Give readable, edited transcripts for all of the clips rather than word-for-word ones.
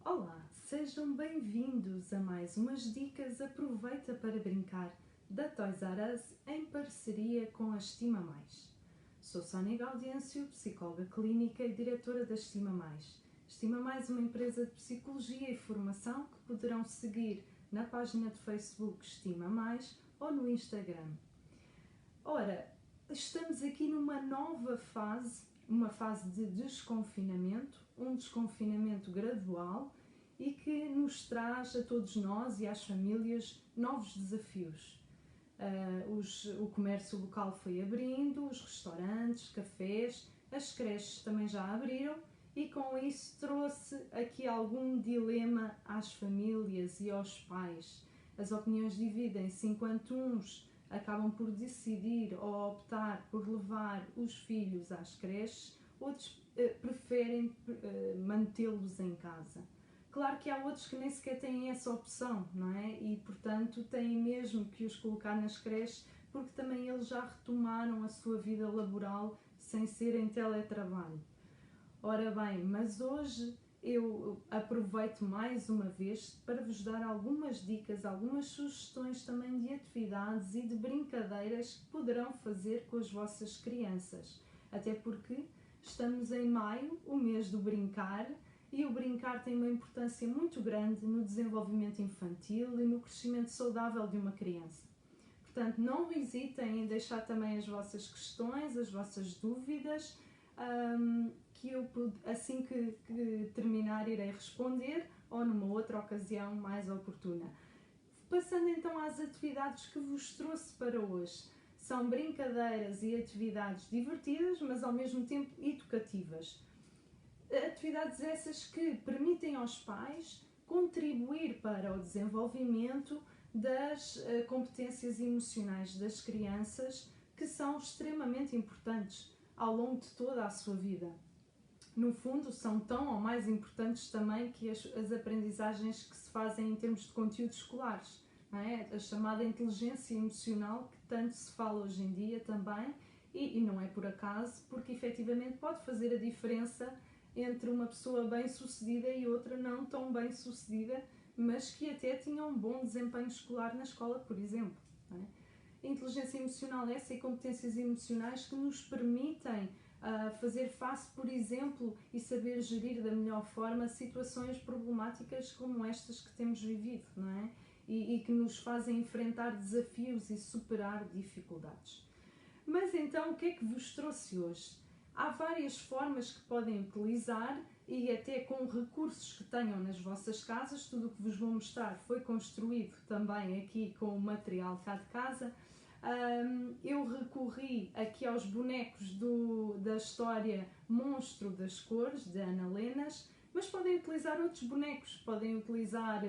Olá, sejam bem-vindos a mais umas dicas Aproveita para Brincar da Toys R Us em parceria com a Estima Mais. Sou Sónia Gaudêncio, psicóloga clínica e diretora da Estima Mais. Estima Mais é uma empresa de psicologia e formação que poderão seguir na página de Facebook Estima Mais ou no Instagram. Ora, estamos aqui numa nova fase, uma fase de desconfinamento, um desconfinamento gradual e que nos traz a todos nós e às famílias novos desafios. O comércio local foi abrindo, os restaurantes, cafés, as creches também já abriram e com isso trouxe aqui algum dilema às famílias e aos pais. As opiniões dividem-se enquanto uns acabam por decidir ou optar por levar os filhos às creches, outros preferem mantê-los em casa. Claro que há outros que nem sequer têm essa opção, não é? E, portanto, têm mesmo que os colocar nas creches porque também eles já retomaram a sua vida laboral sem ser em teletrabalho. Ora bem, mas hoje eu aproveito mais uma vez para vos dar algumas dicas, algumas sugestões também de atividades e de brincadeiras que poderão fazer com as vossas crianças. Até porque estamos em maio, o mês do brincar, e o brincar tem uma importância muito grande no desenvolvimento infantil e no crescimento saudável de uma criança. Portanto, não hesitem em deixar também as vossas questões, as vossas dúvidas, que eu, assim que terminar, irei responder ou numa outra ocasião mais oportuna. Passando então às atividades que vos trouxe para hoje. São brincadeiras e atividades divertidas, mas ao mesmo tempo educativas. Atividades essas que permitem aos pais contribuir para o desenvolvimento das competências emocionais das crianças, que são extremamente importantes ao longo de toda a sua vida. No fundo, são tão ou mais importantes também que as aprendizagens que se fazem em termos de conteúdos escolares, não é? A chamada inteligência emocional, que tanto se fala hoje em dia também, e não é por acaso, porque efetivamente pode fazer a diferença entre uma pessoa bem-sucedida e outra não tão bem-sucedida, mas que até tinha um bom desempenho escolar na escola, por exemplo. Não é? A inteligência emocional essa e competências emocionais que nos permitem fazer face, por exemplo, e saber gerir da melhor forma situações problemáticas como estas que temos vivido, não é? E que nos fazem enfrentar desafios e superar dificuldades. Mas então, o que é que vos trouxe hoje? Há várias formas que podem utilizar e até com recursos que tenham nas vossas casas. Tudo o que vos vou mostrar foi construído também aqui com o material cá de casa. Eu recorri aqui aos bonecos da história Monstro das Cores, de Ana Lenas, mas podem utilizar outros bonecos, podem utilizar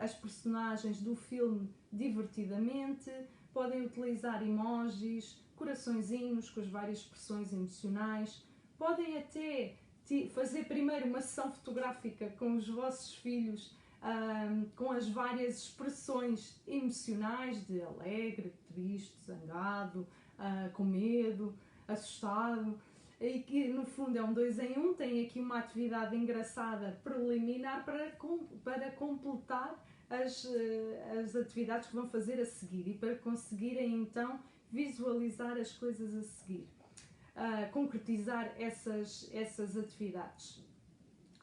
as personagens do filme Divertidamente, podem utilizar emojis, coraçõezinhos com as várias expressões emocionais, podem até fazer primeiro uma sessão fotográfica com os vossos filhos, com as várias expressões emocionais de alegre, triste, zangado, com medo, assustado, e que no fundo é um 2 em 1, tem aqui uma atividade engraçada preliminar para completar as atividades que vão fazer a seguir e para conseguirem então visualizar as coisas a seguir, concretizar essas atividades.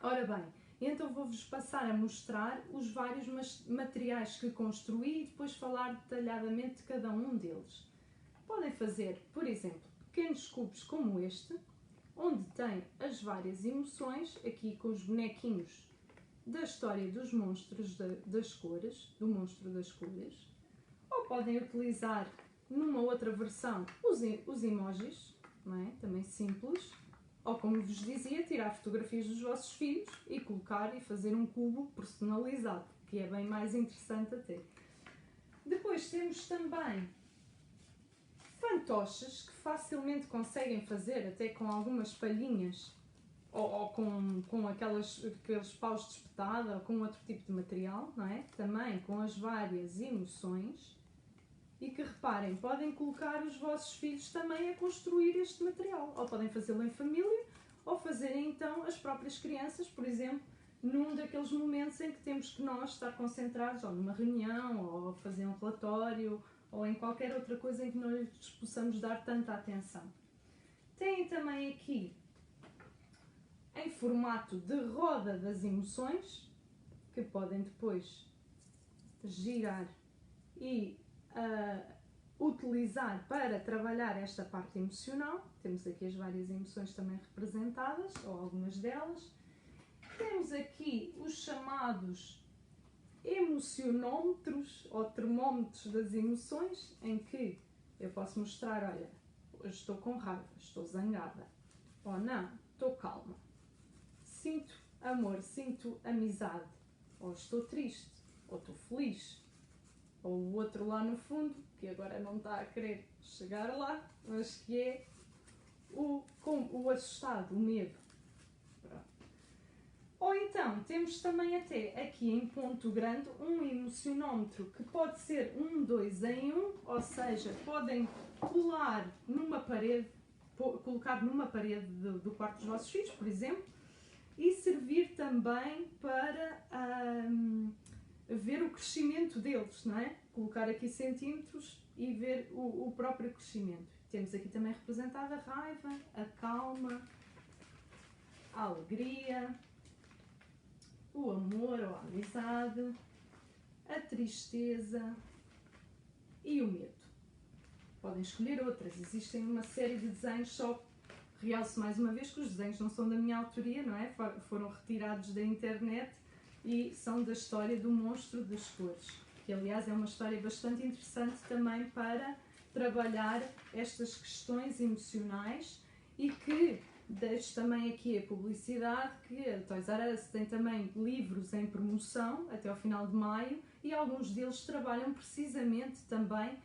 Ora bem, então vou-vos passar a mostrar os vários materiais que construí e depois falar detalhadamente de cada um deles. Podem fazer, por exemplo, pequenos cubos como este, onde tem as várias emoções, aqui com os bonequinhos da história dos monstros das cores, do monstro das cores, ou podem utilizar numa outra versão os emojis, não é? Também simples, ou como vos dizia, tirar fotografias dos vossos filhos e colocar e fazer um cubo personalizado, que é bem mais interessante até. Depois temos também fantoches que facilmente conseguem fazer até com algumas palhinhas ou com aqueles paus de espetada ou com outro tipo de material, não é? Também com as várias emoções. E que reparem, podem colocar os vossos filhos também a construir este material, ou podem fazê-lo em família, ou fazerem então as próprias crianças, por exemplo, num daqueles momentos em que temos que nós estar concentrados, ou numa reunião, ou a fazer um relatório, ou em qualquer outra coisa em que nós possamos dar tanta atenção. Tem também aqui, em formato de roda das emoções, que podem depois girar e utilizar para trabalhar esta parte emocional. Temos aqui as várias emoções também representadas, ou algumas delas. Temos aqui os chamados emocionómetros ou termómetros das emoções, em que eu posso mostrar, olha, hoje estou com raiva, estou zangada, ou não, estou calma, sinto amor, sinto amizade, ou estou triste, ou estou feliz, ou o outro lá no fundo, que agora não está a querer chegar lá, mas que é o assustado, o medo. Ou então, temos também até aqui em ponto grande um emocionómetro que pode ser 2 em 1, ou seja, podem colocar numa parede do quarto dos vossos filhos, por exemplo, e servir também para ver o crescimento deles, não é? Colocar aqui centímetros e ver o próprio crescimento. Temos aqui também representada a raiva, a calma, a alegria, o amor ou a amizade, a tristeza e o medo. Podem escolher outras, existem uma série de desenhos, só realço mais uma vez que os desenhos não são da minha autoria, não é? Foram retirados da internet e são da história do Monstro das Cores, que aliás é uma história bastante interessante também para trabalhar estas questões emocionais e que deixo também aqui a publicidade que a Toys R Us tem também livros em promoção até ao final de maio e alguns deles trabalham precisamente também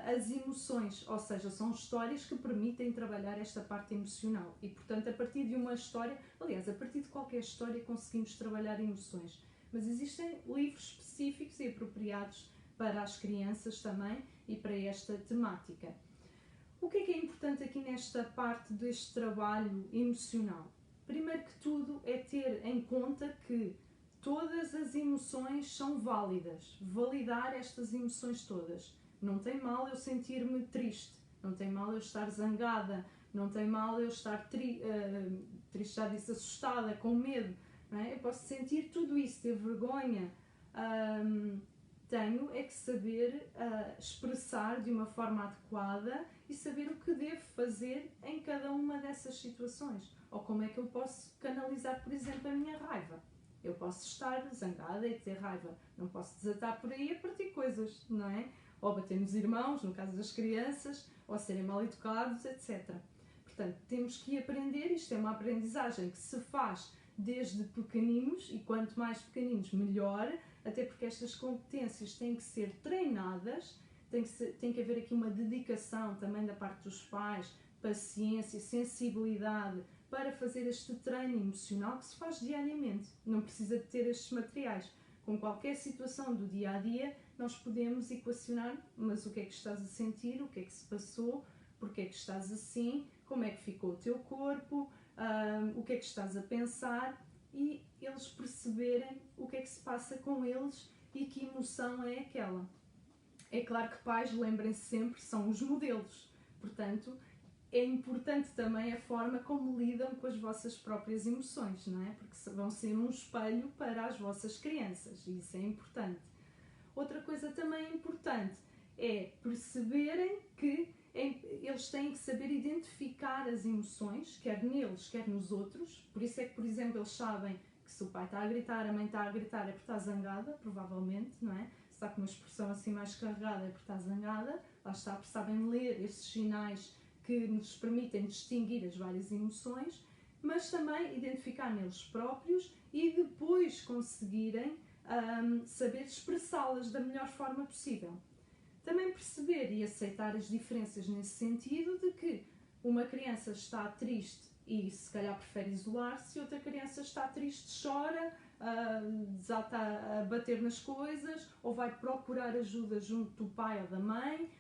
as emoções, ou seja, são histórias que permitem trabalhar esta parte emocional e, portanto, a partir de uma história, aliás, a partir de qualquer história conseguimos trabalhar emoções, mas existem livros específicos e apropriados para as crianças também e para esta temática. O que é importante aqui nesta parte deste trabalho emocional? Primeiro que tudo é ter em conta que todas as emoções são válidas, validar estas emoções todas. Não tem mal eu sentir-me triste, não tem mal eu estar zangada, não tem mal eu estar triste, já disse, assustada, com medo. Não é? Eu posso sentir tudo isso, ter vergonha. Tenho é que saber expressar de uma forma adequada e saber o que devo fazer em cada uma dessas situações. Ou como é que eu posso canalizar, por exemplo, a minha raiva. Eu posso estar zangada e ter raiva, não posso desatar por aí a partir coisas, não é? Ou bater nos irmãos, no caso das crianças, ou serem mal educados, etc. Portanto, temos que aprender, isto é uma aprendizagem que se faz desde pequeninos, e quanto mais pequeninos melhor, até porque estas competências têm que ser treinadas, tem que haver aqui uma dedicação também da parte dos pais, paciência, sensibilidade, para fazer este treino emocional que se faz diariamente. Não precisa de ter estes materiais. Com qualquer situação do dia-a-dia, nós podemos equacionar, mas o que é que estás a sentir, o que é que se passou, porque é que estás assim, como é que ficou o teu corpo, o que é que estás a pensar, e eles perceberem o que é que se passa com eles e que emoção é aquela. É claro que pais, lembrem-se sempre, são os modelos, portanto, é importante também a forma como lidam com as vossas próprias emoções, não é? Porque vão ser um espelho para as vossas crianças, e isso é importante. Outra coisa também importante é perceberem que eles têm que saber identificar as emoções, quer neles, quer nos outros. Por isso é que, por exemplo, eles sabem que se o pai está a gritar, a mãe está a gritar, é porque está zangada, provavelmente, não é? Se está com uma expressão assim mais carregada, é porque está zangada. Lá está, porque sabem ler esses sinais que nos permitem distinguir as várias emoções, mas também identificar neles próprios e depois conseguirem saber expressá-las da melhor forma possível. Também perceber e aceitar as diferenças nesse sentido de que uma criança está triste e se calhar prefere isolar-se, e outra criança está triste, chora, desata a bater nas coisas ou vai procurar ajuda junto do pai ou da mãe.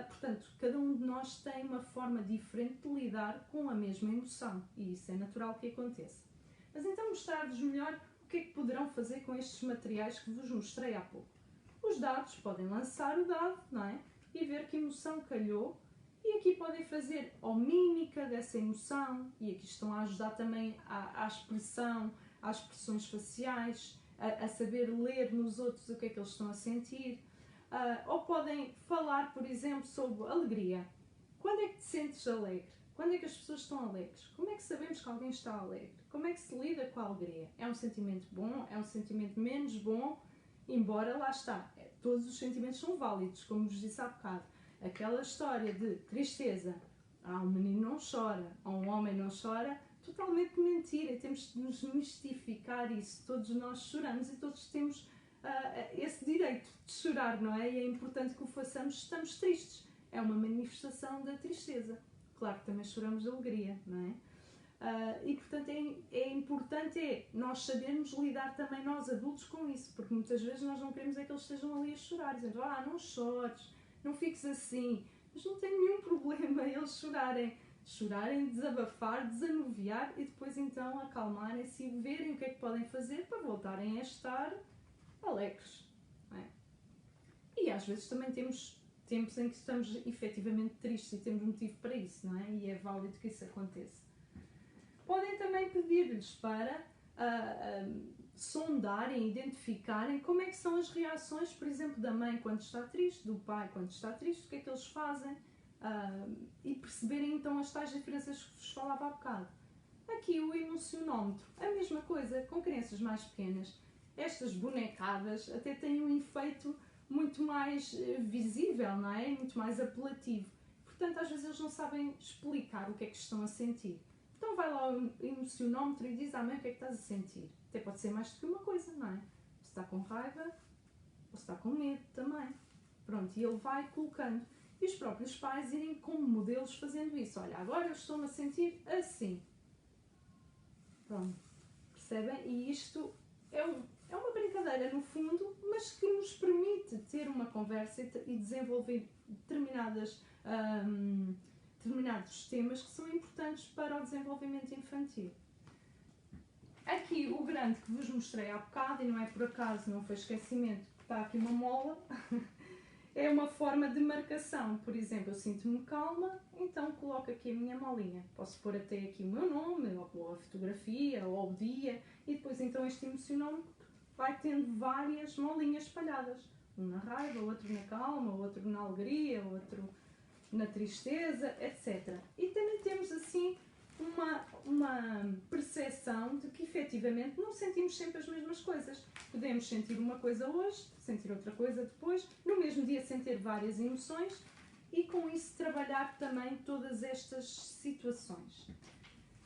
Portanto, cada um de nós tem uma forma diferente de lidar com a mesma emoção e isso é natural que aconteça. Mas então mostrar-vos melhor o que é que poderão fazer com estes materiais que vos mostrei há pouco? Os dados, podem lançar o dado, não é? E ver que emoção calhou. E aqui podem fazer ou mímica dessa emoção, e aqui estão a ajudar também à expressão, às expressões faciais, a saber ler nos outros o que é que eles estão a sentir. Ou podem falar, por exemplo, sobre alegria. Quando é que te sentes alegre? Quando é que as pessoas estão alegres? Como é que sabemos que alguém está alegre? Como é que se lida com a alegria? É um sentimento bom? É um sentimento menos bom? Embora, lá está, todos os sentimentos são válidos, como vos disse há bocado. Aquela história de tristeza, um menino não chora, um homem não chora, totalmente mentira, e temos de nos mistificar isso. Todos nós choramos e todos temos esse direito de chorar, não é? E é importante que o façamos se estamos tristes. É uma manifestação da tristeza. Claro que também choramos de alegria, não é? E portanto é importante nós sabermos lidar também nós adultos com isso, porque muitas vezes nós não queremos que eles estejam ali a chorar, dizendo, não chores, não fiques assim, mas não tem nenhum problema eles chorarem, desabafar, desanuviar e depois então acalmarem-se e verem o que é que podem fazer para voltarem a estar alegres, não é? E às vezes também temos tempos em que estamos efetivamente tristes e temos motivo para isso, não é? E é válido que isso aconteça. Podem também pedir-lhes para sondarem, identificarem como é que são as reações, por exemplo, da mãe quando está triste, do pai quando está triste, o que é que eles fazem, e perceberem então as tais diferenças que vos falava há bocado. Aqui o emocionómetro, a mesma coisa, com crianças mais pequenas. Estas bonecadas até têm um efeito muito mais visível, não é? Muito mais apelativo. Portanto, às vezes eles não sabem explicar o que é que estão a sentir. Então vai lá o emocionómetro e diz à mãe o que é que estás a sentir. Até pode ser mais do que uma coisa, não é? Se está com raiva ou se está com medo também. Pronto, e ele vai colocando. E os próprios pais irem como modelos fazendo isso. Olha, agora eu estou-me a sentir assim. Pronto, percebem? E isto é uma brincadeira no fundo, mas que nos permite ter uma conversa e desenvolver determinados temas que são importantes para o desenvolvimento infantil. Aqui o grande que vos mostrei há bocado, e não é por acaso, não foi esquecimento, está aqui uma mola, é uma forma de marcação. Por exemplo, eu sinto-me calma, então coloco aqui a minha molinha. Posso pôr até aqui o meu nome, ou a fotografia, ou o dia, e depois então este emocionómetro vai tendo várias molinhas espalhadas. Um na raiva, outro na calma, outro na alegria, outro na tristeza, etc. E também temos assim uma percepção de que efetivamente não sentimos sempre as mesmas coisas. Podemos sentir uma coisa hoje, sentir outra coisa depois, no mesmo dia sentir várias emoções e com isso trabalhar também todas estas situações.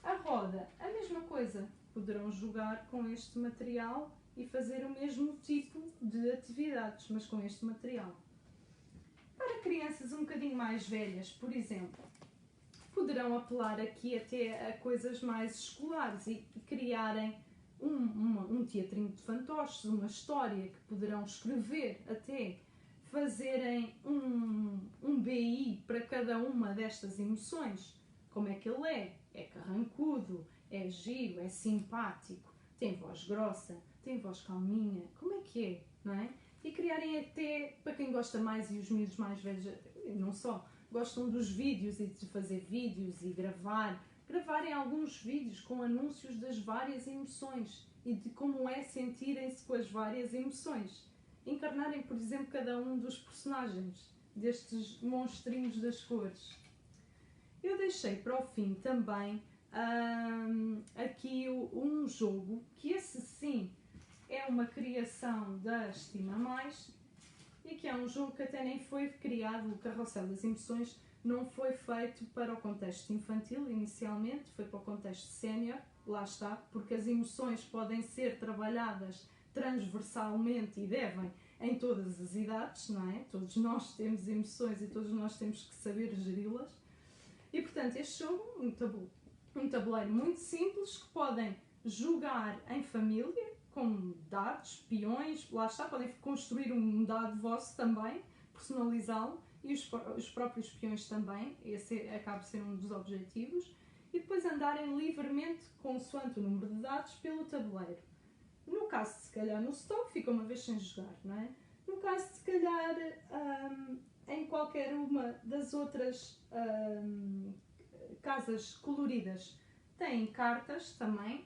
A roda, a mesma coisa. Poderão jogar com este material e fazer o mesmo tipo de atividades, mas com este material. Para crianças um bocadinho mais velhas, por exemplo, poderão apelar aqui até a coisas mais escolares e criarem um teatrinho de fantoches, uma história que poderão escrever até, fazerem um BI para cada uma destas emoções. Como é que ele é? É carrancudo, é giro, é simpático, tem voz grossa, tem voz calminha, como é que é, não é? E criarem até, para quem gosta mais, e os miúdos mais velhos, não só, gostam dos vídeos e de fazer vídeos e gravarem alguns vídeos com anúncios das várias emoções e de como é sentirem-se com as várias emoções. Encarnarem, por exemplo, cada um dos personagens, destes monstrinhos das cores. Eu deixei para o fim também aqui um jogo, que esse sim é uma criação da Estima Mais, e que é um jogo que até nem foi criado, o Carrossel das Emoções não foi feito para o contexto infantil inicialmente, foi para o contexto sénior, lá está, porque as emoções podem ser trabalhadas transversalmente e devem em todas as idades, não é? Todos nós temos emoções e todos nós temos que saber geri-las. E portanto este jogo, um tabuleiro muito simples que podem jogar em família, com dados, peões, lá está, podem construir um dado vosso também, personalizá-lo, e os próprios peões também, esse acaba de ser um dos objetivos, e depois andarem livremente, consoante o número de dados, pelo tabuleiro. No caso de se calhar no stop, fica uma vez sem jogar, não é? No caso de se calhar em qualquer uma das outras casas coloridas, têm cartas também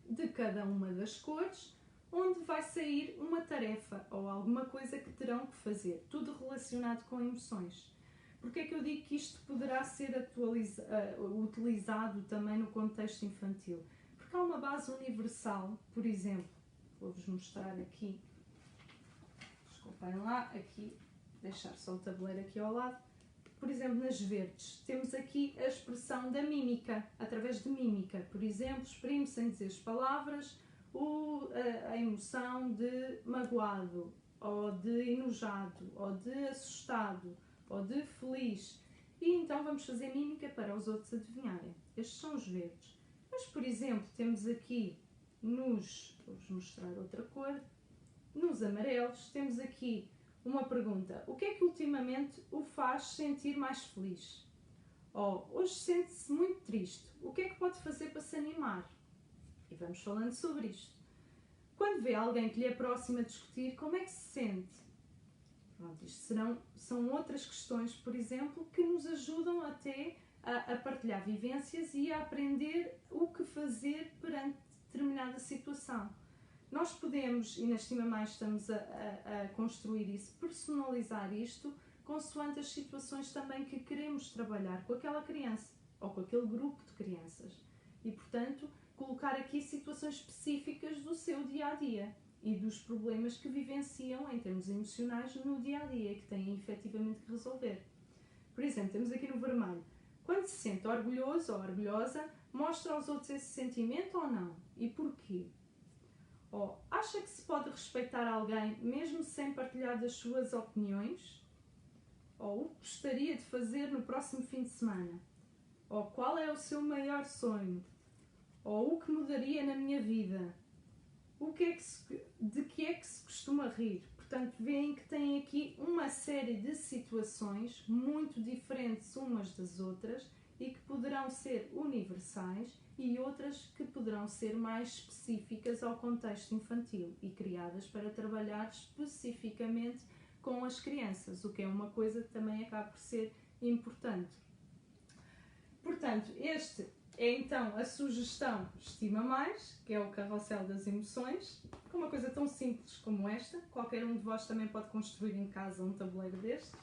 de cada uma das cores, onde vai sair uma tarefa ou alguma coisa que terão que fazer, tudo relacionado com emoções. Porque é que eu digo que isto poderá ser utilizado também no contexto infantil? Porque há uma base universal, por exemplo, vou-vos mostrar aqui, desculpem lá, aqui, deixar só o tabuleiro aqui ao lado. Por exemplo, nas verdes, temos aqui a expressão da mímica, através de mímica. Por exemplo, exprime sem dizer as palavras a emoção de magoado, ou de enojado, ou de assustado, ou de feliz. E então vamos fazer mímica para os outros adivinharem. Estes são os verdes. Mas, por exemplo, temos aqui vou-vos mostrar outra cor, nos amarelos, temos aqui uma pergunta: o que é que ultimamente o faz sentir mais feliz? Ou hoje sente-se muito triste, o que é que pode fazer para se animar? E vamos falando sobre isto. Quando vê alguém que lhe é próximo a discutir, como é que se sente? Pronto, isto são outras questões, por exemplo, que nos ajudam até a partilhar vivências e a aprender o que fazer perante determinada situação. Nós podemos, e na Estima Mais estamos a construir isso, personalizar isto, consoante as situações também que queremos trabalhar com aquela criança ou com aquele grupo de crianças. E, portanto, colocar aqui situações específicas do seu dia-a-dia e dos problemas que vivenciam em termos emocionais no dia-a-dia e que têm efetivamente que resolver. Por exemplo, temos aqui no vermelho: quando se sente orgulhoso ou orgulhosa, mostra aos outros esse sentimento ou não? E porquê? Ou acha que se pode respeitar alguém mesmo sem partilhar das suas opiniões? Ou o que gostaria de fazer no próximo fim de semana? Ou qual é o seu maior sonho? Ou o que mudaria na minha vida? De que é que se costuma rir? Portanto, veem que tem aqui uma série de situações muito diferentes umas das outras e que poderão ser universais e outras que poderão ser mais específicas ao contexto infantil e criadas para trabalhar especificamente com as crianças, o que é uma coisa que também acaba por ser importante. Portanto, este é então a sugestão Estima Mais, que é o carrossel das emoções, com uma coisa tão simples como esta. Qualquer um de vós também pode construir em casa um tabuleiro deste.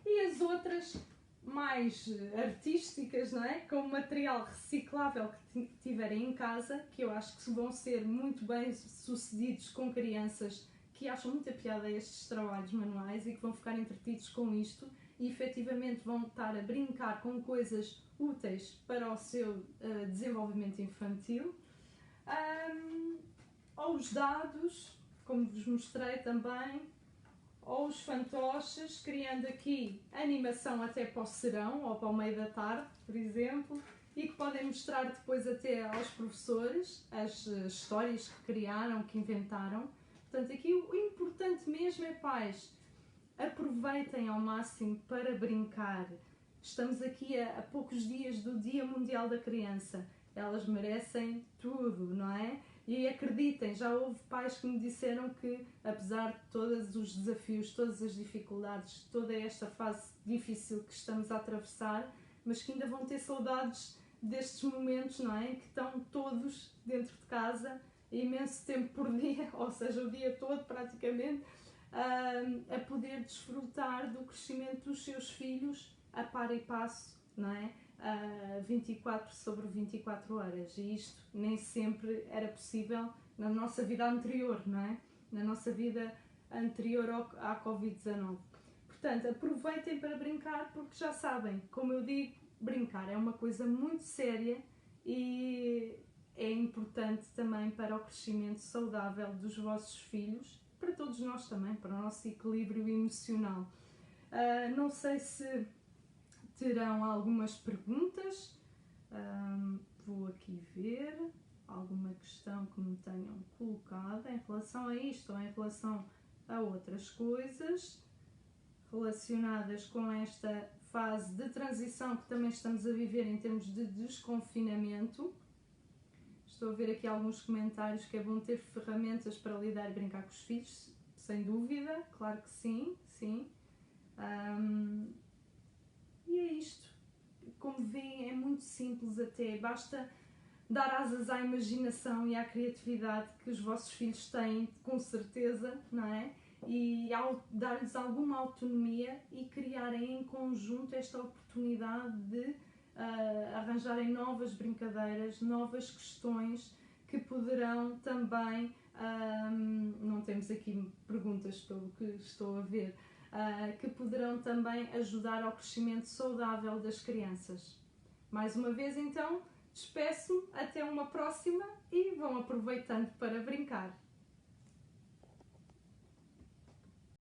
E as outras mais artísticas, não é? Com material reciclável que tiverem em casa, que eu acho que vão ser muito bem sucedidos com crianças que acham muita piada a estes trabalhos manuais e que vão ficar entretidos com isto e efetivamente vão estar a brincar com coisas úteis para o seu desenvolvimento infantil. Ou os dados, como vos mostrei também, ou os fantoches, criando aqui animação até para o serão ou para o meio da tarde, por exemplo, e que podem mostrar depois até aos professores as histórias que criaram, que inventaram. Portanto, aqui o importante mesmo é, pais, aproveitem ao máximo para brincar. Estamos aqui a poucos dias do Dia Mundial da Criança. Elas merecem tudo, não é? E acreditem, já houve pais que me disseram que, apesar de todos os desafios, todas as dificuldades, toda esta fase difícil que estamos a atravessar, mas que ainda vão ter saudades destes momentos, não é? Que estão todos dentro de casa, imenso tempo por dia, ou seja, o dia todo praticamente, a poder desfrutar do crescimento dos seus filhos a par e passo, não é? 24 sobre 24 horas, e isto nem sempre era possível na nossa vida anterior, não é? Na nossa vida anterior à Covid-19. Portanto, aproveitem para brincar, porque já sabem, como eu digo, brincar é uma coisa muito séria e é importante também para o crescimento saudável dos vossos filhos, para todos nós também, para o nosso equilíbrio emocional. Não sei se terão algumas perguntas, vou aqui ver alguma questão que me tenham colocado em relação a isto ou em relação a outras coisas relacionadas com esta fase de transição que também estamos a viver em termos de desconfinamento. Estou a ver aqui alguns comentários que é bom ter ferramentas para lidar e brincar com os filhos, sem dúvida, claro que sim, sim. E é isto. Como veem, é muito simples até, basta dar asas à imaginação e à criatividade que os vossos filhos têm, com certeza, não é? E dar-lhes alguma autonomia e criarem em conjunto esta oportunidade de arranjarem novas brincadeiras, novas questões que poderão também, não temos aqui perguntas pelo que estou a ver, que poderão também ajudar ao crescimento saudável das crianças. Mais uma vez então, despeço-me, até uma próxima e vão aproveitando para brincar.